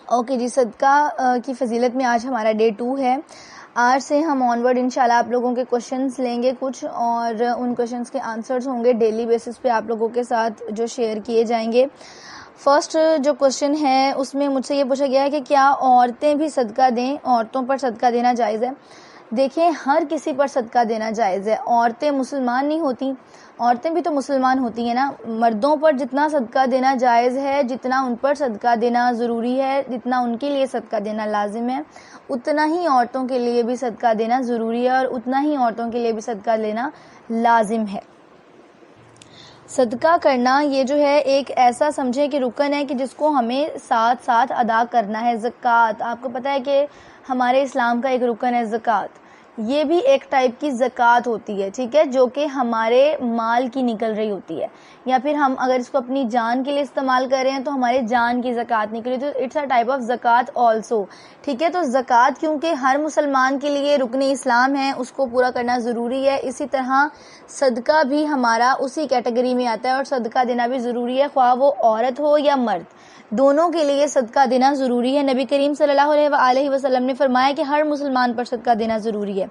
Okay جی، صدقہ کی فضیلت میں آج ہمارا ڈے 2 ہے. آج سے ہم آنورڈ انشاءاللہ آپ لوگوں کے کوشچنس لیں گے کچھ، اور ان کوشچنس کے آنسرز ہوں گے ڈیلی بیسس پہ آپ لوگوں کے ساتھ جو شیئر کیے جائیں گے. فرسٹ جو کوشچن ہے اس میں مجھ سے یہ پوچھا گیا ہے کہ کیا عورتیں بھی صدقہ دیں، عورتوں پر صدقہ دینا جائز ہے؟ دیکھیں، ہر کسی پر صدقہ دینا جائز ہے. عورتیں مسلمان نہیں ہوتی، عورتیں بھی تو مسلمان ہوتی ہیں نا. مردوں پر جتنا صدقہ دینا جائز ہے، جتنا ان پر صدقہ دینا ضروری ہے، جتنا ان کے لیے صدقہ دینا لازم ہے، اتنا ہی عورتوں کے لیے بھی صدقہ دینا ضروری ہے، اور اتنا ہی عورتوں کے لیے بھی صدقہ لینا لازم ہے. صدقہ کرنا یہ جو ہے ایک ایسا سمجھے کہ رکن ہے کہ جس کو ہمیں ساتھ ساتھ ادا کرنا ہے. زکوٰۃ، آپ کو پتہ ہے کہ ہمارے اسلام کا ایک رکن ہے زکوٰۃ. یہ بھی ایک ٹائپ کی زکوٰۃ ہوتی ہے، ٹھیک ہے، جو کہ ہمارے مال کی نکل رہی ہوتی ہے، یا پھر ہم اگر اس کو اپنی جان کے لیے استعمال کر رہے ہیں تو ہمارے جان کی زکوٰۃ نکلی، تو اٹس اے ٹائپ آف زکوٰۃ آلسو. ٹھیک ہے، تو زکوٰۃ کیونکہ ہر مسلمان کے لیے رکن اسلام ہے، اس کو پورا کرنا ضروری ہے. اسی طرح صدقہ بھی ہمارا اسی کیٹیگری میں آتا ہے، اور صدقہ دینا بھی ضروری ہے، خواہ وہ عورت ہو یا مرد، دونوں کے لیے صدقہ دینا ضروری ہے. نبی کریم صلی اللہ علیہ وسلم نے فرمایا کہ ہر مسلمان پر صدقہ دینا ضروری ہے.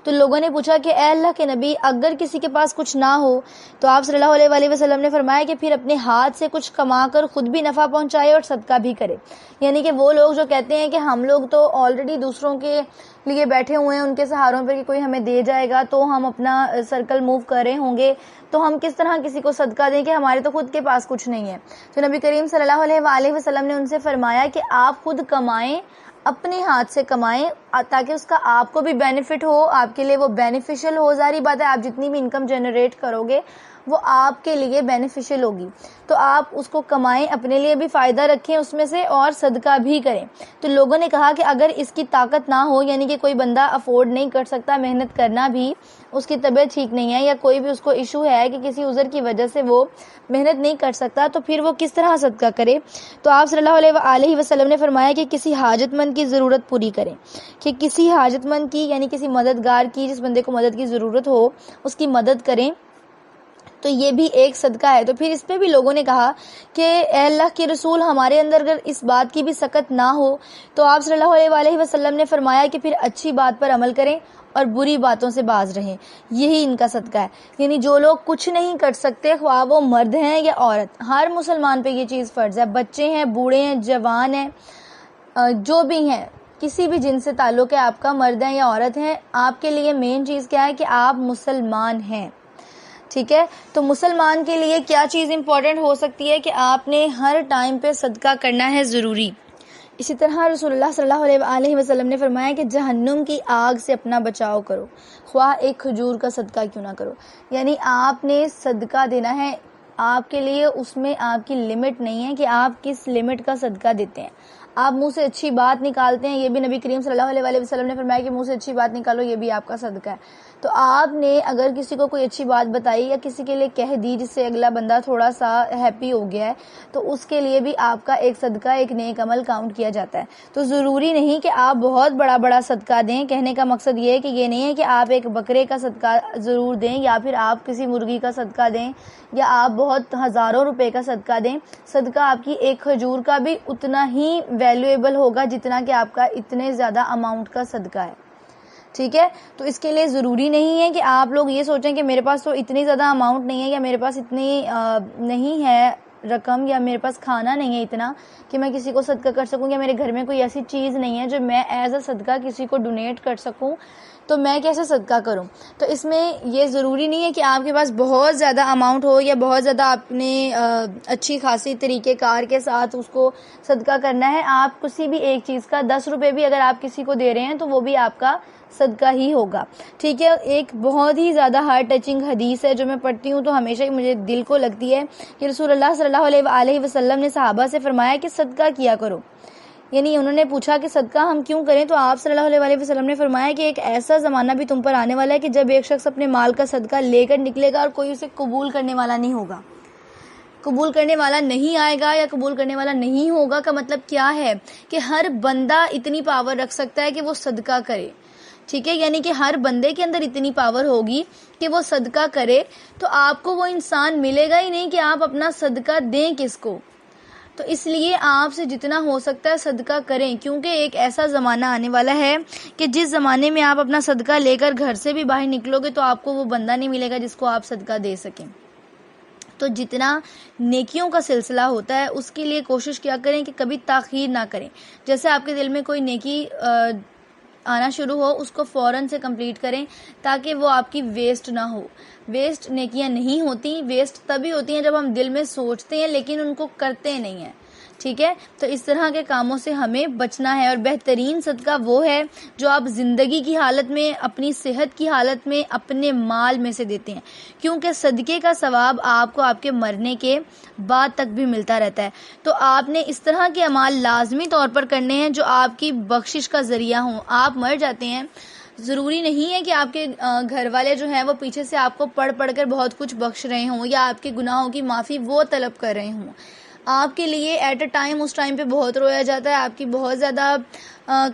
تو لوگوں نے پوچھا کہ اے اللہ کے نبی، اگر کسی کے پاس کچھ نہ ہو تو آپ صلی اللہ علیہ وسلم نے فرمایا کہ پھر اپنے ہاتھ سے کچھ کما کر خود بھی نفع پہنچائے اور صدقہ بھی کرے. یعنی کہ وہ لوگ جو کہتے ہیں کہ ہم لوگ تو آلریڈی دوسروں کے لیے بیٹھے ہوئے ہیں ان کے سہاروں پر کہ کوئی ہمیں دے جائے گا تو ہم اپنا سرکل موو کر رہے ہوں گے، تو ہم کس طرح کسی کو صدقہ دیں کہ ہمارے تو خود کے پاس کچھ نہیں ہے. تو نبی کریم صلی اللہ علیہ وسلم نے ان سے فرمایا کہ آپ خود کمائیں، اپنے ہاتھ سے کمائیں، تاکہ اس کا آپ کو بھی بینیفٹ ہو، آپ کے لیے وہ بینیفیشل ہو. ظاہری بات ہے، آپ جتنی بھی انکم جنریٹ کرو گے وہ آپ کے لیے بینیفیشل ہوگی، تو آپ اس کو کمائیں، اپنے لیے بھی فائدہ رکھیں اس میں سے، اور صدقہ بھی کریں. تو لوگوں نے کہا کہ اگر اس کی طاقت نہ ہو، یعنی کہ کوئی بندہ افورڈ نہیں کر سکتا محنت کرنا بھی، اس کی طبیعت ٹھیک نہیں ہے، یا کوئی بھی اس کو ایشو ہے کہ کسی عذر کی وجہ سے وہ محنت نہیں کر سکتا، تو پھر وہ کس طرح صدقہ کرے؟ تو آپ صلی اللہ علیہ وسلم نے فرمایا کہ کسی حاجت مند کی ضرورت پوری کریں، کہ کسی حاجت مند کی، یعنی کسی مددگار کی، جس بندے کو مدد کی ضرورت ہو اس کی مدد کریں، تو یہ بھی ایک صدقہ ہے. تو پھر اس پہ بھی لوگوں نے کہا کہ اے اللہ کے رسول، ہمارے اندر اگر اس بات کی بھی سکت نہ ہو تو آپ صلی اللہ علیہ وسلم نے فرمایا کہ پھر اچھی بات پر عمل کریں اور بری باتوں سے باز رہیں، یہی ان کا صدقہ ہے. یعنی جو لوگ کچھ نہیں کر سکتے، خواہ وہ مرد ہیں یا عورت، ہر مسلمان پہ یہ چیز فرض ہے. بچے ہیں، بوڑھے ہیں، جوان ہیں، جو بھی ہیں، کسی بھی جن سے تعلق ہے آپ کا، مرد ہیں یا عورت ہیں، آپ کے لیے مین چیز کیا ہے کہ آپ مسلمان ہیں. ٹھیک ہے، تو مسلمان کے لیے کیا چیز امپورٹنٹ ہو سکتی ہے کہ آپ نے ہر ٹائم پہ صدقہ کرنا ہے، ضروری. اسی طرح رسول اللہ صلی اللہ علیہ وسلم نے فرمایا کہ جہنم کی آگ سے اپنا بچاؤ کرو، خواہ ایک کھجور کا صدقہ کیوں نہ کرو. یعنی آپ نے صدقہ دینا ہے، آپ کے لیے اس میں آپ کی لمٹ نہیں ہے کہ آپ کس لمٹ کا صدقہ دیتے ہیں. آپ منہ سے اچھی بات نکالتے ہیں، یہ بھی نبی کریم صلی اللہ علیہ وسلم نے فرمایا کہ منہ سے اچھی بات نکالو، یہ بھی آپ کا صدقہ ہے. تو آپ نے اگر کسی کو کوئی اچھی بات بتائی یا کسی کے لیے کہہ دی جس سے اگلا بندہ تھوڑا سا ہیپی ہو گیا ہے، تو اس کے لیے بھی آپ کا ایک صدقہ، ایک نیک عمل کاؤنٹ کیا جاتا ہے. تو ضروری نہیں کہ آپ بہت بڑا بڑا صدقہ دیں. کہنے کا مقصد یہ ہے کہ یہ نہیں ہے کہ آپ ایک بکرے کا صدقہ ضرور دیں، یا پھر آپ کسی مرغی کا صدقہ دیں، یا آپ بہت ہزاروں روپے کا صدقہ دیں. صدقہ آپ کی ایک کھجور کا بھی اتنا ہی ویلیویبل ہوگا جتنا کہ آپ کا اتنے زیادہ اماؤنٹ کا صدقہ ہے. ٹھیک ہے، تو اس کے لیے ضروری نہیں ہے کہ آپ لوگ یہ سوچیں کہ میرے پاس تو اتنی زیادہ اماؤنٹ نہیں ہے، یا میرے پاس اتنی نہیں ہے رقم، یا میرے پاس کھانا نہیں ہے اتنا کہ میں کسی کو صدقہ کر سکوں، یا میرے گھر میں کوئی ایسی چیز نہیں ہے جو میں ایز اے صدقہ کسی کو ڈونیٹ کر سکوں، تو میں کیسے صدقہ کروں. تو اس میں یہ ضروری نہیں ہے کہ آپ کے پاس بہت زیادہ اماؤنٹ ہو، یا بہت زیادہ آپ نے اچھی خاصی طریقہ کار کے ساتھ اس کو صدقہ کرنا ہے. آپ کسی بھی ایک چیز کا 10 روپے بھی اگر آپ کسی کو دے رہے ہیں تو وہ بھی آپ کا صدقہ ہی ہوگا. ٹھیک ہے، ایک بہت ہی زیادہ ہارٹ ٹچنگ حدیث ہے جو میں پڑھتی ہوں تو ہمیشہ ہی مجھے دل کو لگتی ہے کہ رسول اللہ صلی اللہ علیہ وسلم نے صحابہ سے فرمایا کہ صدقہ کیا کرو. یعنی انہوں نے پوچھا کہ صدقہ ہم کیوں کریں، تو آپ صلی اللہ علیہ وسلم نے فرمایا کہ ایک ایسا زمانہ بھی تم پر آنے والا ہے کہ جب ایک شخص اپنے مال کا صدقہ لے کر نکلے گا اور کوئی اسے قبول کرنے والا نہیں ہوگا. قبول کرنے والا نہیں آئے گا یا قبول کرنے والا نہیں ہوگا کا مطلب کیا ہے کہ ہر بندہ اتنی پاور رکھ سکتا ہے کہ وہ صدقہ کرے. ٹھیک ہے، یعنی کہ ہر بندے کے اندر اتنی پاور ہوگی کہ وہ صدقہ کرے. تو آپ کو وہ انسان ملے گا ہی نہیں کہ آپ اپنا صدقہ دیں کس کو. تو اس لیے آپ سے جتنا ہو سکتا ہے صدقہ کریں، کیونکہ ایک ایسا زمانہ آنے والا ہے کہ جس زمانے میں آپ اپنا صدقہ لے کر گھر سے بھی باہر نکلو گے تو آپ کو وہ بندہ نہیں ملے گا جس کو آپ صدقہ دے سکیں۔ تو جتنا نیکیوں کا سلسلہ ہوتا ہے اس کے لیے کوشش کیا کریں کہ کبھی تاخیر نہ کریں۔ جیسے آپ کے دل میں کوئی نیکی آنا شروع ہو، اس کو فوراً سے کمپلیٹ کریں تاکہ وہ آپ کی ویسٹ نہ ہو۔ ویسٹ نیکیاں نہیں ہوتی، ویسٹ تبھی ہوتی ہیں جب ہم دل میں سوچتے ہیں لیکن ان کو کرتے نہیں ہیں، ٹھیک ہے؟ تو اس طرح کے کاموں سے ہمیں بچنا ہے، اور بہترین صدقہ وہ ہے جو آپ زندگی کی حالت میں، اپنی صحت کی حالت میں، اپنے مال میں سے دیتے ہیں، کیونکہ صدقے کا ثواب آپ کو آپ کے مرنے کے بعد تک بھی ملتا رہتا ہے۔ تو آپ نے اس طرح کے اعمال لازمی طور پر کرنے ہیں جو آپ کی بخشش کا ذریعہ ہوں۔ آپ مر جاتے ہیں، ضروری نہیں ہے کہ آپ کے گھر والے جو ہیں وہ پیچھے سے آپ کو پڑھ کر بہت کچھ بخش رہے ہوں یا آپ کے گناہوں کی معافی وہ طلب کر رہے ہوں۔ آپ کے لیے ایٹ اے ٹائم، اس ٹائم پہ بہت رویا جاتا ہے، آپ کی بہت زیادہ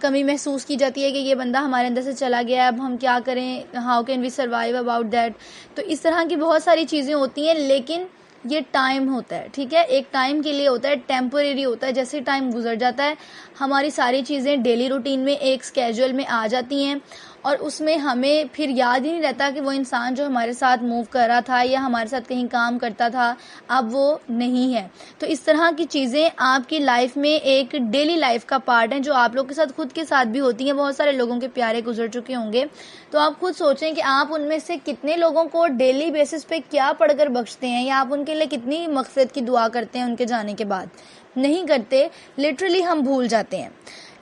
کمی محسوس کی جاتی ہے کہ یہ بندہ ہمارے اندر سے چلا گیا ہے، اب ہم کیا کریں، how can we survive about that. تو اس طرح کی بہت ساری چیزیں ہوتی ہیں، لیکن یہ ٹائم ہوتا ہے، ٹھیک ہے؟ ایک ٹائم کے لیے ہوتا ہے، ٹیمپوریری ہوتا ہے۔ جیسے ٹائم گزر جاتا ہے ہماری ساری چیزیں ڈیلی روٹین میں ایک اسکیجول میں آ جاتی ہیں، اور اس میں ہمیں پھر یاد ہی نہیں رہتا کہ وہ انسان جو ہمارے ساتھ موو کر رہا تھا یا ہمارے ساتھ کہیں کام کرتا تھا اب وہ نہیں ہے۔ تو اس طرح کی چیزیں آپ کی لائف میں ایک ڈیلی لائف کا پارٹ ہیں جو آپ لوگ کے ساتھ، خود کے ساتھ بھی ہوتی ہیں۔ بہت سارے لوگوں کے پیارے گزر چکے ہوں گے، تو آپ خود سوچیں کہ آپ ان میں سے کتنے لوگوں کو ڈیلی بیسس پہ کیا پڑھ کر بخشتے ہیں، یا آپ ان کے لیے کتنی مغفرت کی دعا کرتے ہیں ان کے جانے کے بعد۔ نہیں کرتے، لٹرلی ہم بھول جاتے ہیں،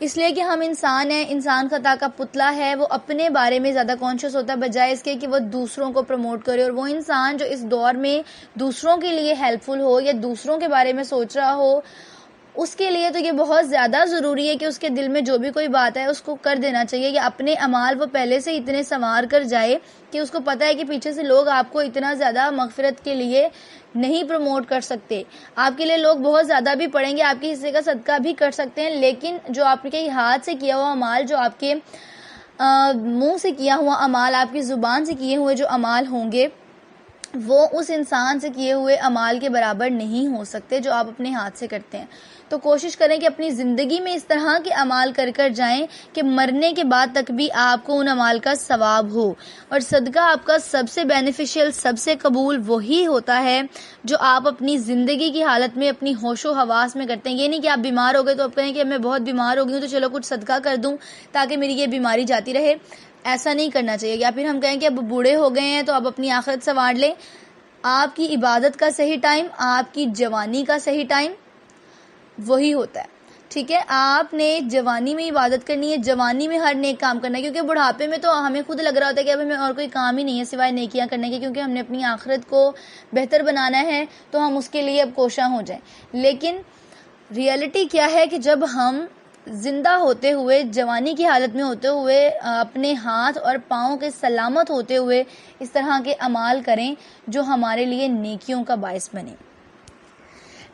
اس لیے کہ ہم انسان ہیں، انسان خطا کا پتلا ہے، وہ اپنے بارے میں زیادہ کانشیس ہوتا ہے بجائے اس کے کہ وہ دوسروں کو پروموٹ کرے۔ اور وہ انسان جو اس دور میں دوسروں کے لیے ہیلپ فل ہو یا دوسروں کے بارے میں سوچ رہا ہو، اس کے لیے تو یہ بہت زیادہ ضروری ہے کہ اس کے دل میں جو بھی کوئی بات ہے اس کو کر دینا چاہیے، کہ اپنے اعمال وہ پہلے سے اتنے سنوار کر جائے کہ اس کو پتہ ہے کہ پیچھے سے لوگ آپ کو اتنا زیادہ مغفرت کے لیے نہیں پروموٹ کر سکتے۔ آپ کے لیے لوگ بہت زیادہ بھی پڑھیں گے، آپ کے حصے کا صدقہ بھی کر سکتے ہیں، لیکن جو آپ کے ہاتھ سے کیا ہوا اعمال، جو آپ کے منہ سے کیا ہوا اعمال، آپ کی زبان سے کیے ہوئے جو اعمال ہوں گے، وہ اس انسان سے کیے ہوئے اعمال کے برابر نہیں ہو سکتے جو آپ اپنے ہاتھ سے کرتے ہیں۔ تو کوشش کریں کہ اپنی زندگی میں اس طرح کے اعمال کر کر جائیں کہ مرنے کے بعد تک بھی آپ کو ان اعمال کا ثواب ہو۔ اور صدقہ آپ کا سب سے بینیفیشل، سب سے قبول وہی ہوتا ہے جو آپ اپنی زندگی کی حالت میں اپنی ہوش و حواس میں کرتے ہیں۔ یہ نہیں کہ آپ بیمار ہو گئے تو آپ کہیں کہ میں بہت بیمار ہو گئی ہوں تو چلو کچھ صدقہ کر دوں تاکہ میری یہ بیماری جاتی رہے۔ ایسا نہیں کرنا چاہیے۔ یا پھر ہم کہیں کہ اب بوڑھے ہو گئے ہیں تو اب اپنی آخرت سنوار لیں۔ آپ کی عبادت کا صحیح ٹائم، آپ کی جوانی کا صحیح ٹائم وہی ہوتا ہے، ٹھیک ہے؟ آپ نے جوانی میں عبادت کرنی ہے، جوانی میں ہر نیک کام کرنا ہے، کیونکہ بڑھاپے میں تو ہمیں خود لگ رہا ہوتا ہے کہ اب ہمیں اور کوئی کام ہی نہیں ہے سوائے نیکیاں کرنے کے، کیونکہ ہم نے اپنی آخرت کو بہتر بنانا ہے تو ہم اس کے لیے اب کوشاں ہو جائیں۔ لیکن ریئلٹی کیا ہے کہ جب ہم زندہ ہوتے ہوئے، جوانی کی حالت میں ہوتے ہوئے، اپنے ہاتھ اور پاؤں کے سلامت ہوتے ہوئے اس طرح کے اعمال کریں جو ہمارے لیے نیکیوں کا باعث بنے۔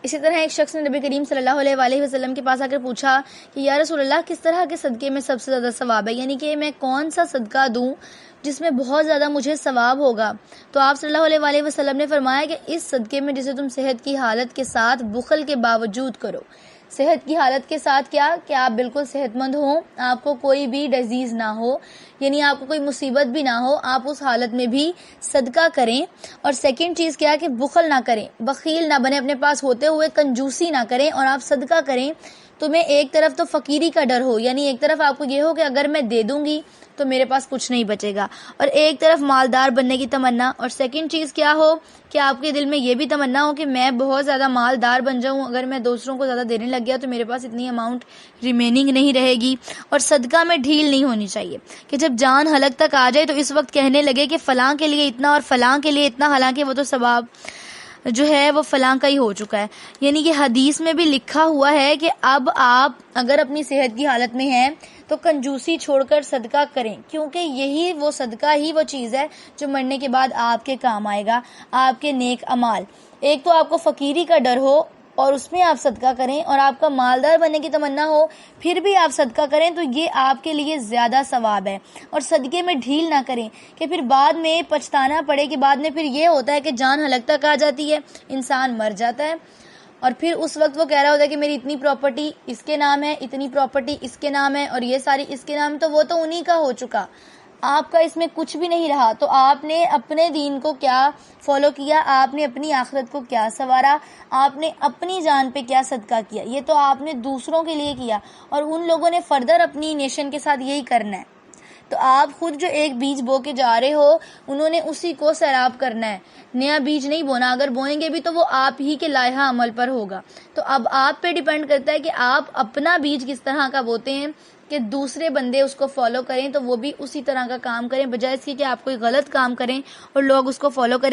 اسی طرح ایک شخص نے نبی کریم صلی اللہ علیہ وآلہ وسلم کے پاس آ کر پوچھا کہ یا رسول اللہ، کس طرح کے صدقے میں سب سے زیادہ ثواب ہے، یعنی کہ میں کون سا صدقہ دوں جس میں بہت زیادہ مجھے ثواب ہوگا؟ تو آپ صلی اللہ علیہ وآلہ وسلم نے فرمایا کہ اس صدقے میں جسے تم صحت کی حالت کے ساتھ بخل کے باوجود کرو۔ صحت کی حالت کے ساتھ کیا کہ آپ بالکل صحت مند ہوں، آپ کو کوئی بھی ڈیزیز نہ ہو، یعنی آپ کو کوئی مصیبت بھی نہ ہو، آپ اس حالت میں بھی صدقہ کریں۔ اور سیکنڈ چیز کیا کہ بخل نہ کریں، بخیل نہ بنے، اپنے پاس ہوتے ہوئے کنجوسی نہ کریں، اور آپ صدقہ کریں تو میں ایک طرف تو فقیری کا ڈر ہو، یعنی ایک طرف آپ کو یہ ہو کہ اگر میں دے دوں گی تو میرے پاس کچھ نہیں بچے گا، اور ایک طرف مالدار بننے کی تمنا۔ اور سیکنڈ چیز کیا ہو کہ آپ کے دل میں یہ بھی تمنا ہو کہ میں بہت زیادہ مالدار بن جاؤں، اگر میں دوسروں کو زیادہ دینے لگ گیا تو میرے پاس اتنی اماؤنٹ ریمیننگ نہیں رہے گی۔ اور صدقہ میں ڈھیل نہیں ہونی چاہیے کہ جب جان حلق تک آ جائے تو اس وقت کہنے لگے کہ فلاں کے لیے اتنا اور فلاں کے لیے اتنا، حالانکہ وہ تو ثواب جو ہے وہ فلاں کا ہی ہو چکا ہے۔ یعنی کہ حدیث میں بھی لکھا ہوا ہے کہ اب آپ اگر اپنی صحت کی حالت میں ہیں تو کنجوسی چھوڑ کر صدقہ کریں، کیونکہ یہی وہ صدقہ ہی وہ چیز ہے جو مرنے کے بعد آپ کے کام آئے گا، آپ کے نیک اعمال۔ ایک تو آپ کو فقیری کا ڈر ہو اور اس میں آپ صدقہ کریں، اور آپ کا مالدار بننے کی تمنا ہو پھر بھی آپ صدقہ کریں، تو یہ آپ کے لیے زیادہ ثواب ہے۔ اور صدقے میں ڈھیل نہ کریں کہ پھر بعد میں پچھتانا پڑے، کہ بعد میں پھر یہ ہوتا ہے کہ جان حلق تک آ جاتی ہے، انسان مر جاتا ہے اور پھر اس وقت وہ کہہ رہا ہوتا ہے کہ میری اتنی پراپرٹی اس کے نام ہے، اتنی پراپرٹی اس کے نام ہے، اور یہ ساری اس کے نام، تو وہ تو انہی کا ہو چکا، آپ کا اس میں کچھ بھی نہیں رہا. تو آپ نے اپنے دین کو کیا فالو کیا، آپ نے اپنی آخرت کو کیا سنوارا، آپ نے اپنی جان پہ کیا صدقہ کیا، یہ تو آپ نے دوسروں کے لیے کیا، اور ان لوگوں نے فردر اپنی نیشن کے ساتھ یہی کرنا ہے. تو آپ خود جو ایک بیج بو کے جا رہے ہو، انہوں نے اسی کو سیراب کرنا ہے، نیا بیج نہیں بونا. اگر بوئیں گے بھی تو وہ آپ ہی کے لائحہ عمل پر ہوگا. تو اب آپ پہ ڈیپینڈ کرتا ہے کہ آپ اپنا بیج کس طرح کا بوتے ہیں کہ دوسرے بندے اس کو فالو کریں، تو وہ بھی اسی طرح کا کام کریں، بجائے اس کے کہ آپ کوئی غلط کام کریں اور لوگ اس کو فالو کریں.